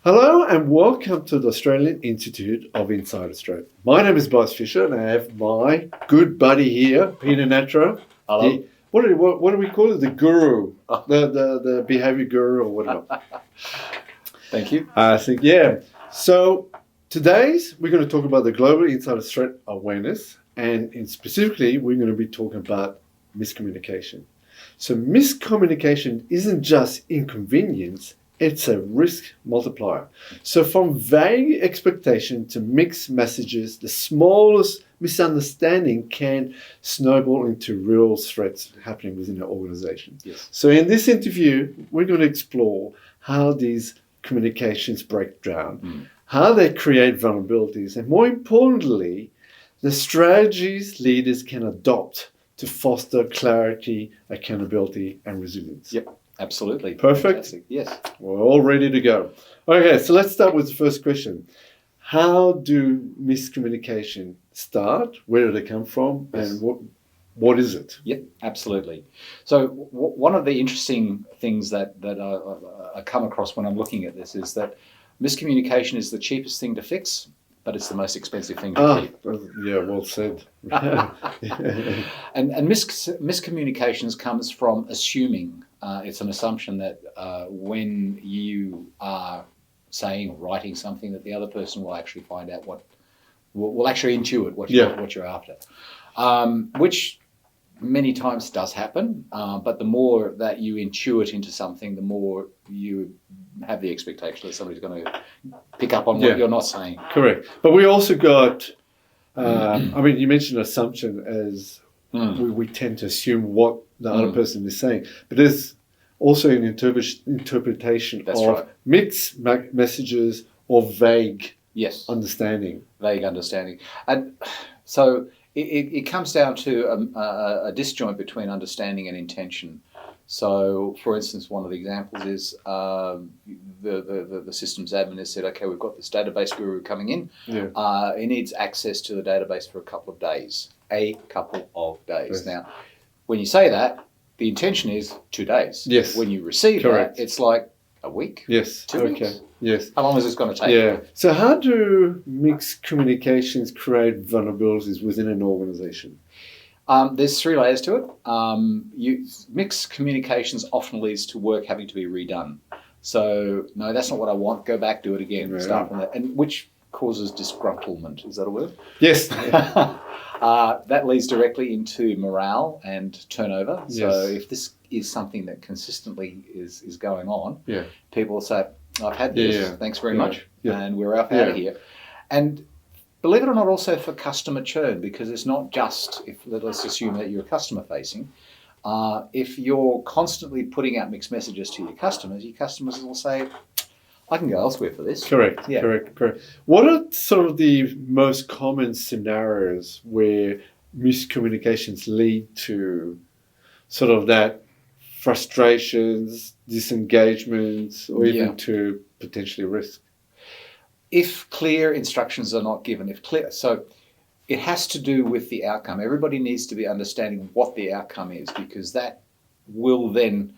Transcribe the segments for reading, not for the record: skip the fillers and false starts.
Hello and welcome to the Australian Institute of Inside Australia. My name is Bryce Fisher and I have my good buddy here, Peter Natro. Hello. What do we call it? The guru, the behaviour guru or whatever. Thank you. I think, yeah. So we're going to talk about the global insider threat awareness, and specifically we're going to be talking about miscommunication. So miscommunication isn't just inconvenience, it's a risk multiplier. So from vague expectation to mixed messages, the smallest misunderstanding can snowball into real threats happening within an organization. Yes. So in this interview, we're going to explore how these communications break down, how they create vulnerabilities, and more importantly, the strategies leaders can adopt to foster clarity, accountability, and resilience. Yep, absolutely. Perfect. Fantastic. Yes. We're all ready to go. Okay, so let's start with the first question. How do miscommunication start? Where did it come from? Yes. And what is it? Yep, absolutely. So one of the interesting things that I come across when I'm looking at this is that miscommunication is the cheapest thing to fix, but it's the most expensive thing to keep. Yeah, well said. And miscommunications comes from assuming. It's an assumption that when you are saying or writing something, that the other person will actually find out will actually intuit what you're after, which many times does happen. But the more that you intuit into something, the more you have the expectation that somebody's going to pick up on what you're not saying. Correct. But we also got, you mentioned assumption as we tend to assume what the other person is saying. But there's also an interpretation of mixed messages or vague understanding. Vague understanding. And so it comes down to a disjoint between understanding and intention. So, for instance, one of the examples is the systems admin has said, okay, we've got this database guru coming in. Yeah. He needs access to the database for a couple of days. Yes. Now, when you say that, the intention is 2 days. Yes. When you receive that, it's like a week. Yes. 2 weeks. Yes. How long is this going to take? Yeah. So how do mixed communications create vulnerabilities within an organization? There's 3 layers to it. Mixed communications often leads to work having to be redone. So, no, that's not what I want. Go back, do it again, start from that. And which causes disgruntlement. Is that a word? Yes. That leads directly into morale and turnover. Yes. So if this is something that consistently is going on, people will say, I've had this, thanks very much, and we're out of here. And believe it or not, also for customer churn, because it's not just, let's assume that you're customer facing, if you're constantly putting out mixed messages to your customers will say, I can go elsewhere for this. Correct. What are sort of the most common scenarios where miscommunications lead to sort of that frustrations, disengagements, or even to potentially risk? If clear instructions are not given, so it has to do with the outcome. Everybody needs to be understanding what the outcome is, because that will then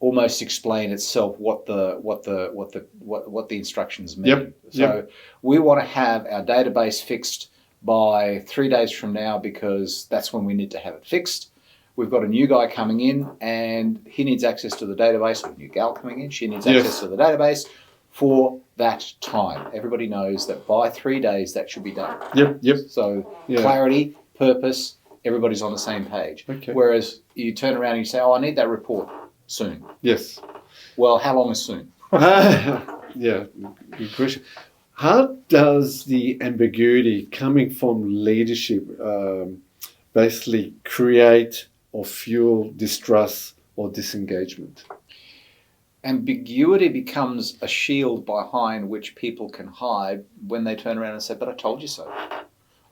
almost explain itself what the instructions mean. So we want to have our database fixed by 3 days from now, because that's when we need to have it fixed. We've got a new guy coming in and he needs access to the database, or a new gal coming in, she needs access to the database for that time. Everybody knows that by 3 days that should be done. So clarity, purpose, everybody's on the same page. Okay. Whereas you turn around and you say, I need that report soon. Yes. Well, how long is soon? Good question. How does the ambiguity coming from leadership basically create or fuel distrust or disengagement? Ambiguity becomes a shield behind which people can hide when they turn around and say, but I told you so.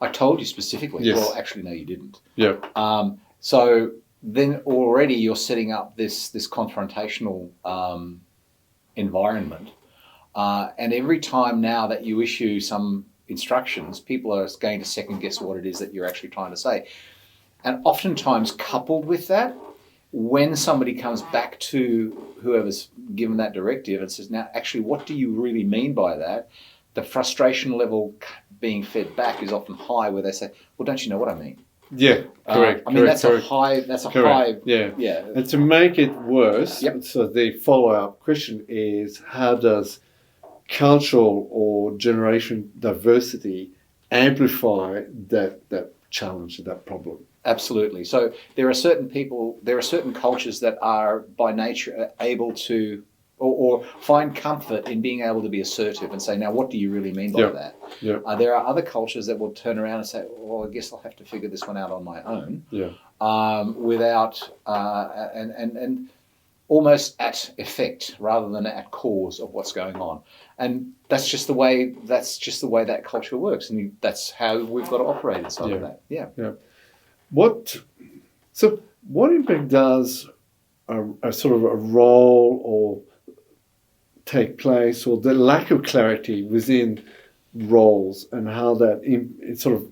I told you specifically. Yes. Well, actually, no, you didn't. Yeah. So then already you're setting up this confrontational environment. And every time now that you issue some instructions, people are going to second guess what it is that you're actually trying to say. And oftentimes coupled with that when somebody comes back to whoever's given that directive and says, now, actually, what do you really mean by that? The frustration level being fed back is often high, where they say, well, don't you know what I mean? Yeah, correct. I mean, correct, that's a high. That's a high. Yeah. Yeah. And to make it worse, Yep. so the follow-up question is, how does cultural or generation diversity amplify that challenge, that problem? Absolutely. So there are certain people, there are certain cultures that are by nature able to, or find comfort in being able to be assertive and say, now, what do you really mean by that? Yeah. There are other cultures that will turn around and say, well, I guess I'll have to figure this one out on my own. Yeah. Without, and almost at effect rather than at cause of what's going on. And that's just the way that culture works. And that's how we've got to operate inside of that. Yeah. Yeah. What impact does a sort of a role or take place, or the lack of clarity within roles, and how that it sort of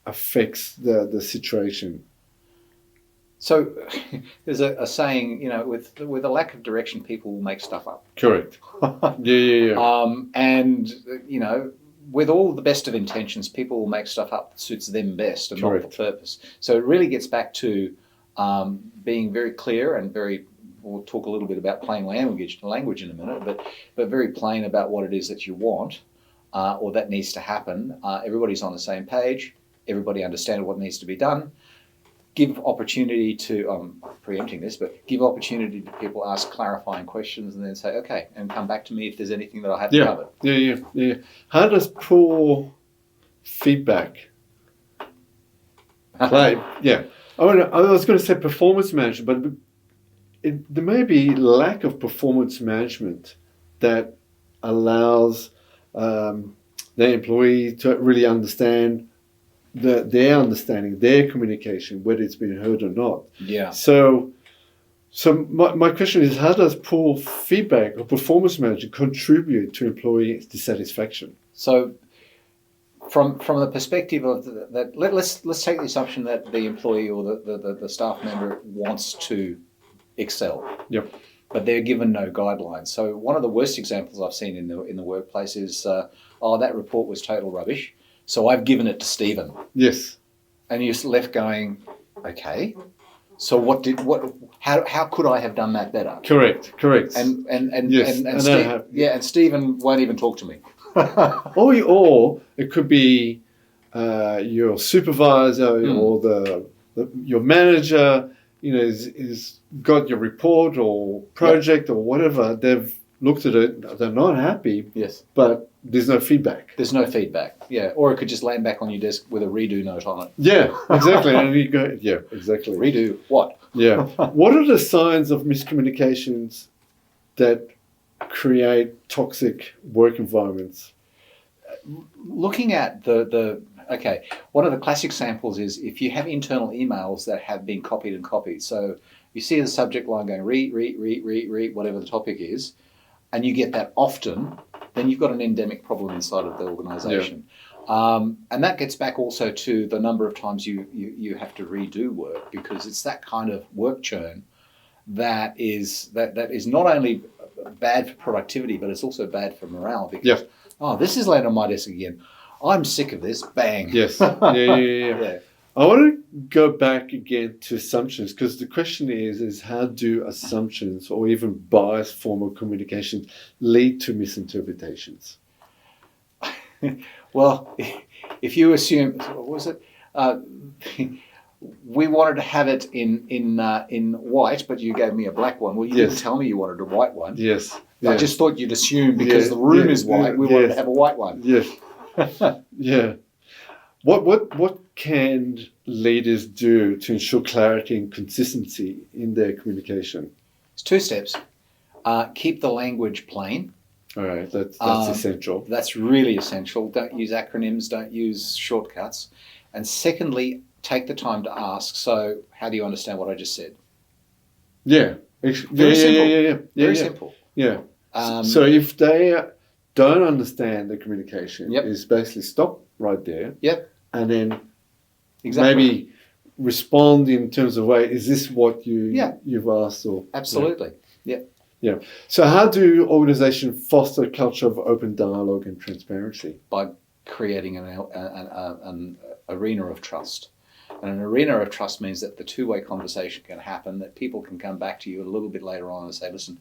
affects the situation? So there's a saying, with a lack of direction, people will make stuff up. Correct. Yeah. And with all the best of intentions, people will make stuff up that suits them best and Correct. not the purpose. So it really gets back to being very clear and we'll talk a little bit about plain language in a minute, but very plain about what it is that you want or that needs to happen. Everybody's on the same page. Everybody understands what needs to be done. Give opportunity to, I'm preempting this, but give opportunity to people ask clarifying questions and then say, okay, and come back to me if there's anything that I haven't covered. Yeah. How does poor feedback play? Yeah. I was going to say performance management, but there may be lack of performance management that allows the employee to really understand their understanding, their communication, whether it's been heard or not. Yeah. So my question is, how does poor feedback or performance management contribute to employee dissatisfaction? So from the perspective of that, let's take the assumption that the employee or the staff member wants to excel. Yep. But they're given no guidelines. So one of the worst examples I've seen in the workplace is, that report was total rubbish, so I've given it to Stephen. Yes. And you're left going, okay, so how could I have done that better? Correct. And yes. And Stephen won't even talk to me. or it could be your supervisor or your manager, is got your report or project or whatever. They've looked at it. They're not happy. Yes. But there's no feedback. There's no feedback. Yeah. Or it could just land back on your desk with a redo note on it. Yeah, exactly. And you go, yeah, exactly. Redo what? Yeah. What are the signs of miscommunications that create toxic work environments? Looking at one of the classic samples is if you have internal emails that have been copied and copied. So you see the subject line going, read, whatever the topic is, and you get that often, then you've got an endemic problem inside of the organisation. Yeah. And that gets back also to the number of times you have to redo work, because it's that kind of work churn that is not only bad for productivity, but it's also bad for morale, because this is landed on my desk again. I'm sick of this. Bang. Yes. Yeah. I want to go back again to assumptions, because the question is how do assumptions or even biased form of communication lead to misinterpretations? Well, if you assume, what was it? We wanted to have it in white, but you gave me a black one. Well, you didn't tell me you wanted a white one. Yes. I just thought you'd assume because the room is white, we wanted to have a white one. Yes. Yeah. What can leaders do to ensure clarity and consistency in their communication? It's 2 steps. Keep the language plain. All right, that's essential. That's really essential. Don't use acronyms, don't use shortcuts. And secondly, take the time to ask, so how do you understand what I just said? Yeah. Very simple. Very simple. Yeah. So if they don't understand the communication, is basically stop right there. Yep. And then maybe respond in terms of, way, is this what you've asked? Or Absolutely. Yeah. So how do organizations foster a culture of open dialogue and transparency? By creating an arena of trust. And an arena of trust means that the two-way conversation can happen, that people can come back to you a little bit later on and say, listen,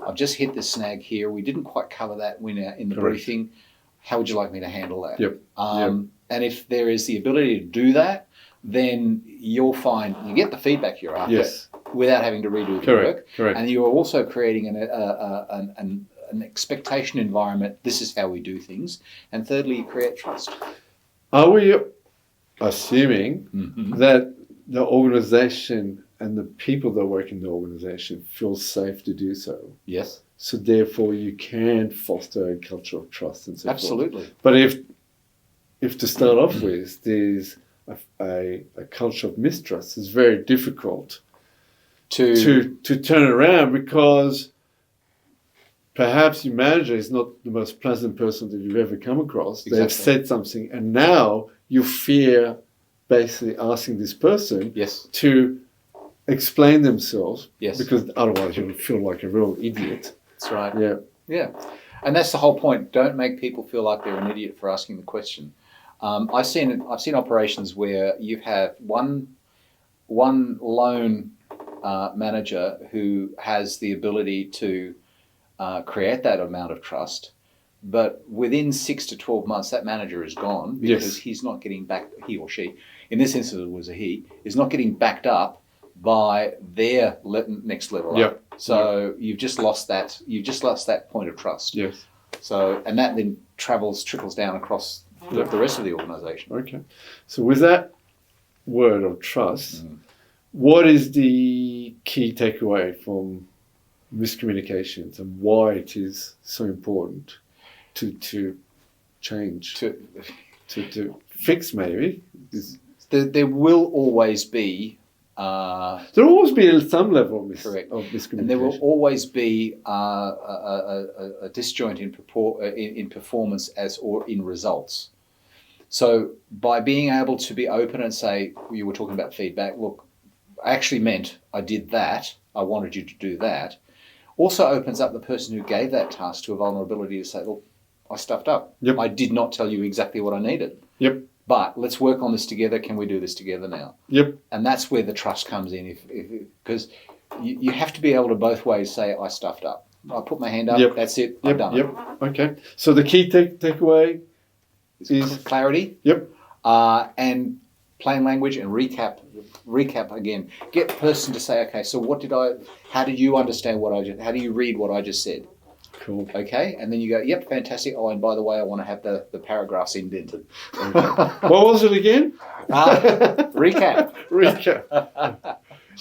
I've just hit this snag here. We didn't quite cover that in the briefing. How would you like me to handle that? Yep. And if there is the ability to do that, then you'll find you get the feedback you're after without having to redo the work. Correct. And you're also creating an expectation environment. This is how we do things. And thirdly, you create trust. Are we assuming that the organization and the people that work in the organization feel safe to do so? Yes. So therefore you can foster a culture of trust and so forth. Absolutely. But if to start off with, there's a culture of mistrust, it's very difficult to turn around, because perhaps your manager is not the most pleasant person that you've ever come across. Exactly. They've said something, and now you fear basically asking this person to explain themselves, because otherwise you'll feel like a real idiot. That's right. Yeah. And that's the whole point. Don't make people feel like they're an idiot for asking the question. I've seen operations where you have one lone manager who has the ability to create that amount of trust, but within 6 to 12 months, that manager is gone because he's not getting back. He or she, in this instance, it was a he, is not getting backed up by their next level up. So you've just lost that. You've just lost that point of trust. Yes. So, and that then trickles down across the rest of the organisation. Okay. So with that word of trust, what is the key takeaway from miscommunications and why it is so important to change, to fix maybe? There will always be there will always be some level of miscommunication. And there will always be a disjoint in performance or in results. So by being able to be open and say, you were talking about feedback, look, I actually meant I did that, I wanted you to do that, also opens up the person who gave that task to a vulnerability to say, look, I stuffed up. I did not tell you exactly what I needed. But let's work on this together. Can we do this together now? And that's where the trust comes in, because you have to be able to both ways say, I stuffed up. I put my hand up, that's it, I've done it. Okay. So the key takeaway is clarity. And plain language and recap again. Get the person to say, okay, so how did you understand how do you read what I just said? Cool. Okay, and then you go, yep, fantastic. Oh, and by the way, I want to have the paragraphs indented. Okay. What was it again? Recap.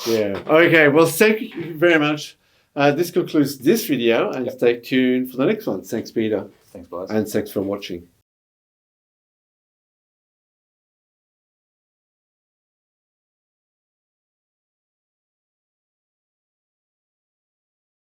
Yeah. Okay, well, thank you very much. This concludes this video, and stay tuned for the next one. Thanks, Peter. Thanks, guys. And thanks for watching.